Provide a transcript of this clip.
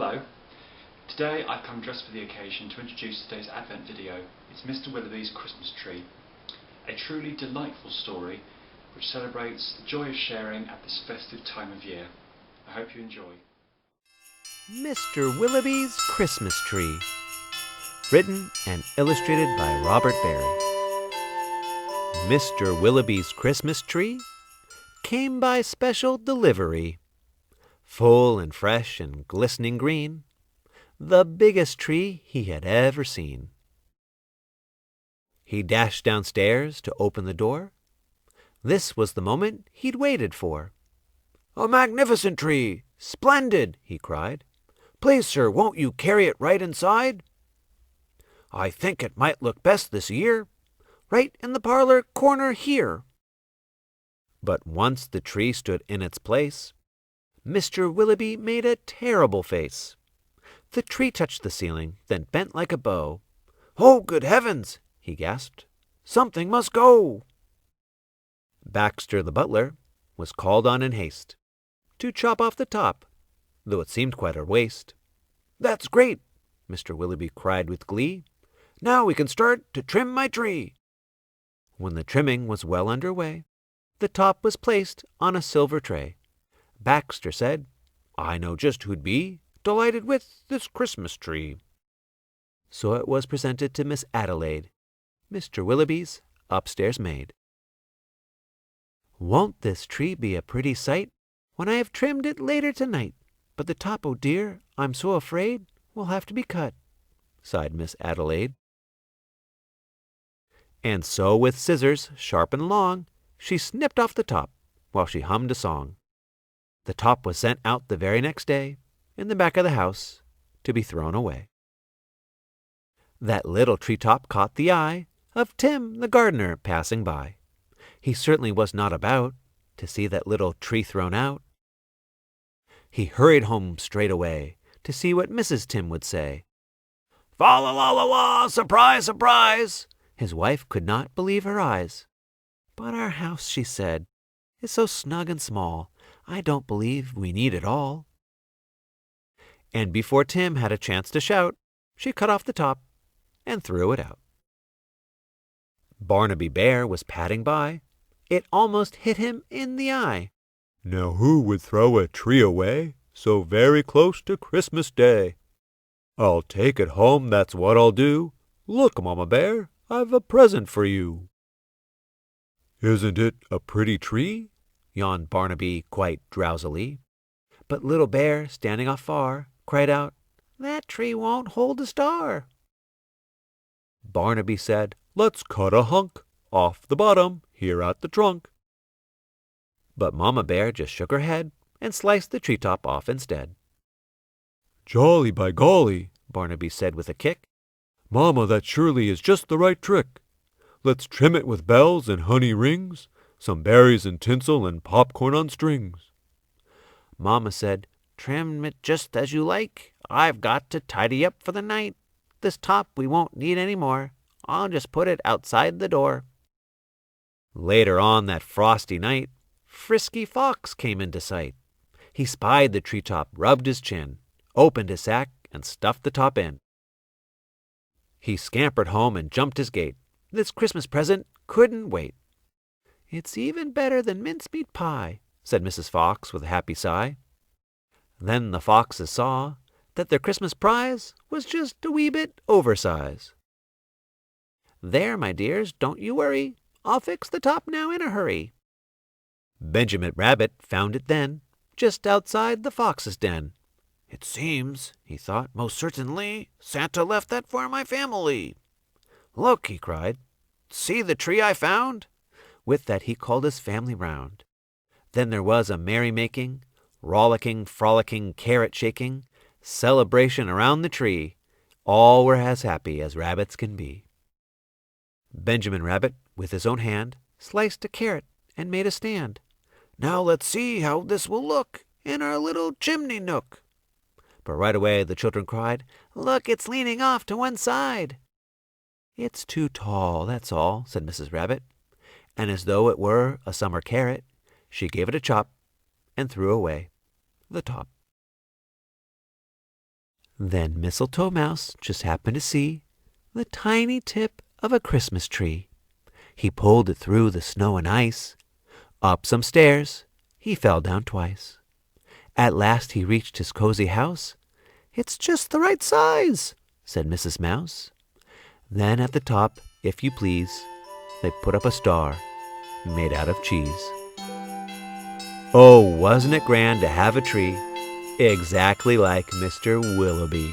Hello. Today I've come dressed for the occasion to introduce today's Advent video. It's Mr. Willowby's Christmas Tree. A truly delightful story which celebrates the joy of sharing at this festive time of year. I hope you enjoy. Mr. Willowby's Christmas Tree. Written and illustrated by Robert Barry. Mr. Willowby's Christmas tree came by special delivery. Full and fresh and glistening green, the biggest tree he had ever seen. He dashed downstairs to open the door. This was the moment he'd waited for. "A magnificent tree! Splendid!" he cried. "Please, sir, won't you carry it right inside? I think it might look best this year, right in the parlor corner here." But once the tree stood in its place, Mr. Willowby made a terrible face. The tree touched the ceiling, then bent like a bow. "Oh, good heavens!" he gasped. "Something must go!" Baxter the butler was called on in haste to chop off the top, though it seemed quite a waste. "That's great!" Mr. Willowby cried with glee. "Now we can start to trim my tree." When the trimming was well under way, the top was placed on a silver tray. Baxter said, "I know just who'd be delighted with this Christmas tree." So it was presented to Miss Adelaide, Mr. Willowby's upstairs maid. "Won't this tree be a pretty sight when I have trimmed it later tonight? But the top, oh dear, I'm so afraid will have to be cut," sighed Miss Adelaide. And so with scissors sharp and long, she snipped off the top while she hummed a song. The top was sent out the very next day in the back of the house to be thrown away. That little tree-top caught the eye of Tim the gardener passing by. He certainly was not about to see that little tree thrown out. He hurried home straight away to see what Mrs. Tim would say. "Fa-la-la-la-la! Surprise, surprise!" His wife could not believe her eyes. "But our house," she said, "is so snug and small, I don't believe we need it all." And before Tim had a chance to shout, she cut off the top and threw it out. Barnaby Bear was padding by. It almost hit him in the eye. "Now who would throw a tree away so very close to Christmas Day? I'll take it home, that's what I'll do. Look, Mama Bear, I've a present for you." "Isn't it a pretty tree?" yawned Barnaby quite drowsily. But Little Bear, standing off far, cried out, "That tree won't hold a star." Barnaby said, "Let's cut a hunk off the bottom here at the trunk." But Mama Bear just shook her head and sliced the treetop off instead. "Jolly by golly," Barnaby said with a kick. "Mama, that surely is just the right trick. Let's trim it with bells and honey rings, some berries and tinsel and popcorn on strings." Mama said, "Trim it just as you like. I've got to tidy up for the night. This top we won't need any more. I'll just put it outside the door." Later on that frosty night, Frisky Fox came into sight. He spied the treetop, rubbed his chin, opened his sack, and stuffed the top in. He scampered home and jumped his gate. This Christmas present couldn't wait. "It's even better than mincemeat pie," said Mrs. Fox with a happy sigh. Then the foxes saw that their Christmas prize was just a wee bit oversize. "There, my dears, don't you worry. I'll fix the top now in a hurry." Benjamin Rabbit found it then, just outside the fox's den. "It seems," he thought, "most certainly Santa left that for my family. Look," he cried, "see the tree I found." With that he called his family round. Then there was a merry-making, rollicking, frolicking, carrot-shaking celebration around the tree. All were as happy as rabbits can be. Benjamin Rabbit, with his own hand, sliced a carrot and made a stand. "Now let's see how this will look in our little chimney nook." But right away the children cried, "Look, it's leaning off to one side." "It's too tall, that's all," said Mrs. Rabbit. And as though it were a summer carrot, she gave it a chop and threw away the top. Then Mistletoe Mouse just happened to see the tiny tip of a Christmas tree. He pulled it through the snow and ice. Up some stairs, he fell down twice. At last he reached his cozy house. "It's just the right size," said Mrs. Mouse. Then at the top, if you please, they put up a star made out of cheese. Oh, wasn't it grand to have a tree exactly like Mr. Willowby?